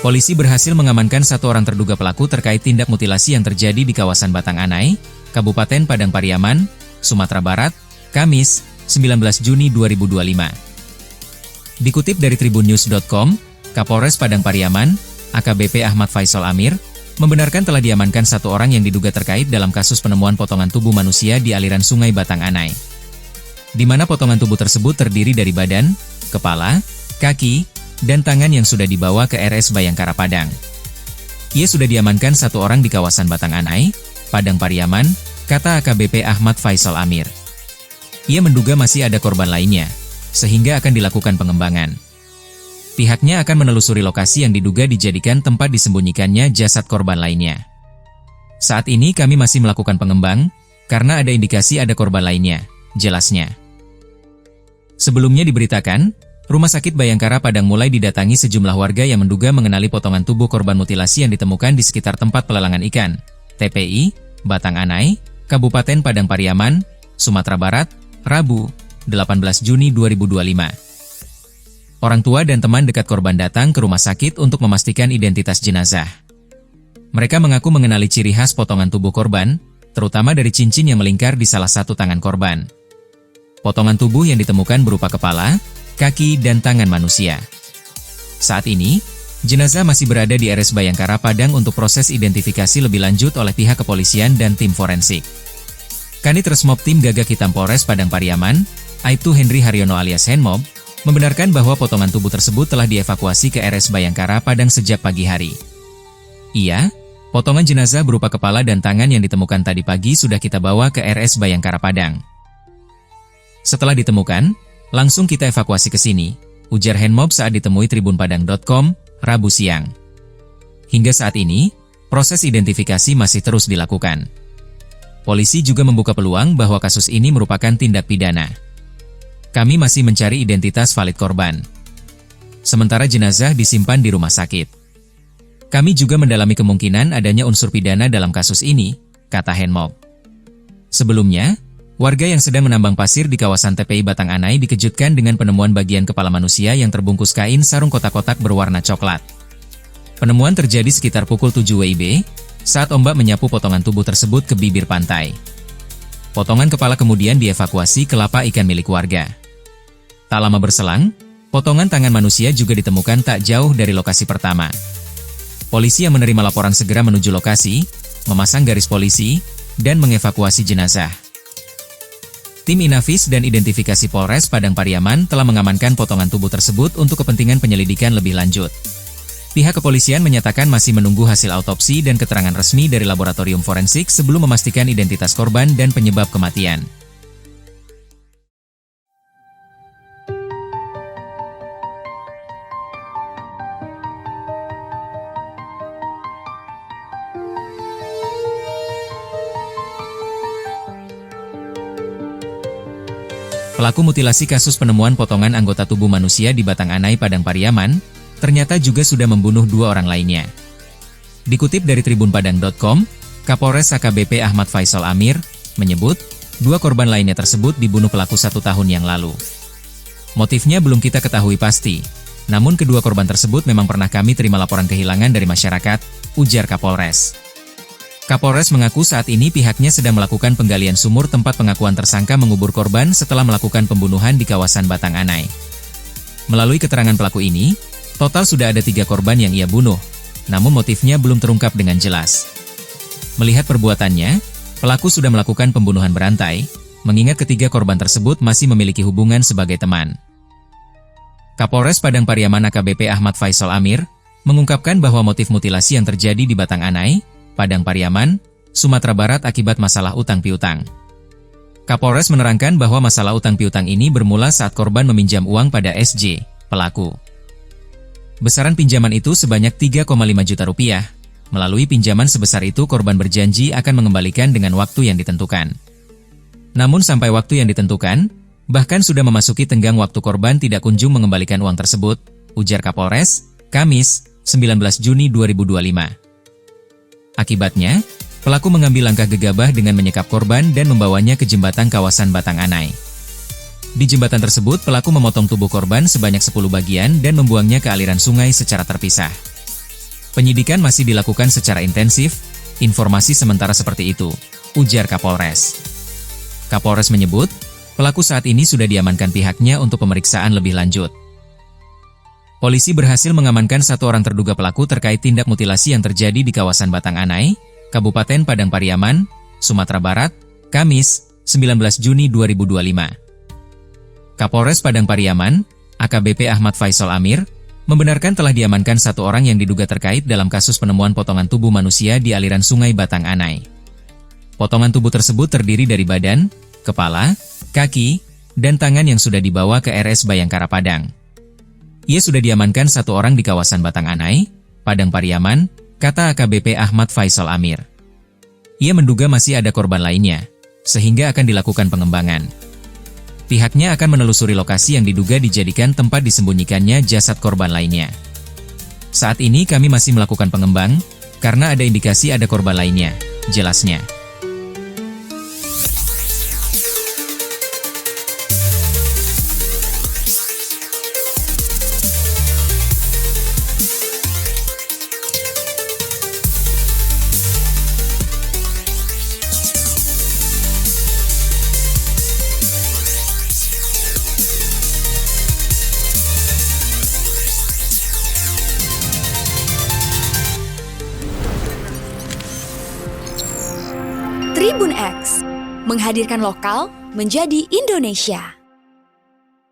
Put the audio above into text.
Polisi berhasil mengamankan satu orang terduga pelaku terkait tindak mutilasi yang terjadi di kawasan Batang Anai, Kabupaten Padang Pariaman, Sumatera Barat, Kamis, 19 Juni 2025. Dikutip dari tribunnews.com, Kapolres Padang Pariaman, AKBP Ahmad Faisal Amir, membenarkan telah diamankan satu orang yang diduga terkait dalam kasus penemuan potongan tubuh manusia di aliran Sungai Batang Anai, di mana potongan tubuh tersebut terdiri dari badan, kepala, kaki, dan tangan yang sudah dibawa ke RS Bayangkara Padang. Ia sudah diamankan satu orang di kawasan Batang Anai, Padang Pariaman, kata AKBP Ahmad Faisal Amir. Ia menduga masih ada korban lainnya, sehingga akan dilakukan pengembangan. Pihaknya akan menelusuri lokasi yang diduga dijadikan tempat disembunyikannya jasad korban lainnya. Saat ini kami masih melakukan pengembang, karena ada indikasi ada korban lainnya, jelasnya. Sebelumnya diberitakan, Rumah Sakit Bayangkara Padang mulai didatangi sejumlah warga yang menduga mengenali potongan tubuh korban mutilasi yang ditemukan di sekitar tempat pelelangan ikan, TPI, Batang Anai, Kabupaten Padang Pariaman, Sumatera Barat, Rabu, 18 Juni 2025. Orang tua dan teman dekat korban datang ke rumah sakit untuk memastikan identitas jenazah. Mereka mengaku mengenali ciri khas potongan tubuh korban, terutama dari cincin yang melingkar di salah satu tangan korban. Potongan tubuh yang ditemukan berupa kepala, kaki, dan tangan manusia. Saat ini, jenazah masih berada di RS Bayangkara Padang untuk proses identifikasi lebih lanjut oleh pihak kepolisian dan tim forensik. Kanit Resmob Tim Gagak Hitam Polres Padang Pariaman, Aibtu Henry Haryono alias Henmob, membenarkan bahwa potongan tubuh tersebut telah dievakuasi ke RS Bayangkara Padang sejak pagi hari. Iya, potongan jenazah berupa kepala dan tangan yang ditemukan tadi pagi sudah kita bawa ke RS Bayangkara Padang. Setelah ditemukan, langsung kita evakuasi ke sini, ujar Henmob saat ditemui tribunpadang.com, Rabu siang. Hingga saat ini, proses identifikasi masih terus dilakukan. Polisi juga membuka peluang bahwa kasus ini merupakan tindak pidana. Kami masih mencari identitas valid korban. Sementara jenazah disimpan di rumah sakit. Kami juga mendalami kemungkinan adanya unsur pidana dalam kasus ini, kata Henmob. Sebelumnya, warga yang sedang menambang pasir di kawasan TPI Batang Anai dikejutkan dengan penemuan bagian kepala manusia yang terbungkus kain sarung kotak-kotak berwarna coklat. Penemuan terjadi sekitar pukul 7 WIB, saat ombak menyapu potongan tubuh tersebut ke bibir pantai. Potongan kepala kemudian dievakuasi ke lapak ikan milik warga. Tak lama berselang, potongan tangan manusia juga ditemukan tak jauh dari lokasi pertama. Polisi yang menerima laporan segera menuju lokasi, memasang garis polisi, dan mengevakuasi jenazah. Tim Inavis dan Identifikasi Polres Padang Pariaman telah mengamankan potongan tubuh tersebut untuk kepentingan penyelidikan lebih lanjut. Pihak kepolisian menyatakan masih menunggu hasil autopsi dan keterangan resmi dari laboratorium forensik sebelum memastikan identitas korban dan penyebab kematian. Pelaku mutilasi kasus penemuan potongan anggota tubuh manusia di Batang Anai Padang Pariaman, ternyata juga sudah membunuh dua orang lainnya. Dikutip dari tribunpadang.com, Kapolres AKBP Ahmad Faisal Amir, menyebut, dua korban lainnya tersebut dibunuh pelaku 1 tahun yang lalu. Motifnya belum kita ketahui pasti, namun kedua korban tersebut memang pernah kami terima laporan kehilangan dari masyarakat, ujar Kapolres. Kapolres mengaku saat ini pihaknya sedang melakukan penggalian sumur tempat pengakuan tersangka mengubur korban setelah melakukan pembunuhan di kawasan Batang Anai. Melalui keterangan pelaku ini, total sudah ada 3 korban yang ia bunuh, namun motifnya belum terungkap dengan jelas. Melihat perbuatannya, pelaku sudah melakukan pembunuhan berantai, mengingat ketiga korban tersebut masih memiliki hubungan sebagai teman. Kapolres Padang Pariaman AKBP Ahmad Faisal Amir, mengungkapkan bahwa motif mutilasi yang terjadi di Batang Anai, Padang Pariaman, Sumatera Barat akibat masalah utang piutang. Kapolres menerangkan bahwa masalah utang piutang ini bermula saat korban meminjam uang pada SJ, pelaku. Besaran pinjaman itu sebanyak 3,5 juta rupiah. Melalui pinjaman sebesar itu korban berjanji akan mengembalikan dengan waktu yang ditentukan. Namun sampai waktu yang ditentukan, bahkan sudah memasuki tenggang waktu korban tidak kunjung mengembalikan uang tersebut, ujar Kapolres, Kamis, 19 Juni 2025. Akibatnya, pelaku mengambil langkah gegabah dengan menyekap korban dan membawanya ke jembatan kawasan Batang Anai. Di jembatan tersebut, pelaku memotong tubuh korban sebanyak 10 bagian dan membuangnya ke aliran sungai secara terpisah. Penyidikan masih dilakukan secara intensif, informasi sementara seperti itu, ujar Kapolres. Kapolres menyebut, pelaku saat ini sudah diamankan pihaknya untuk pemeriksaan lebih lanjut. Polisi berhasil mengamankan satu orang terduga pelaku terkait tindak mutilasi yang terjadi di kawasan Batang Anai, Kabupaten Padang Pariaman, Sumatera Barat, Kamis, 19 Juni 2025. Kapolres Padang Pariaman, AKBP Ahmad Faisal Amir, membenarkan telah diamankan satu orang yang diduga terkait dalam kasus penemuan potongan tubuh manusia di aliran sungai Batang Anai. Potongan tubuh tersebut terdiri dari badan, kepala, kaki, dan tangan yang sudah dibawa ke RS Bayangkara Padang. Ia sudah diamankan satu orang di kawasan Batang Anai, Padang Pariaman, kata AKBP Ahmad Faisal Amir. Ia menduga masih ada korban lainnya, sehingga akan dilakukan pengembangan. Pihaknya akan menelusuri lokasi yang diduga dijadikan tempat disembunyikannya jasad korban lainnya. Saat ini kami masih melakukan pengembang, karena ada indikasi ada korban lainnya, jelasnya. Tribun X, menghadirkan lokal menjadi Indonesia.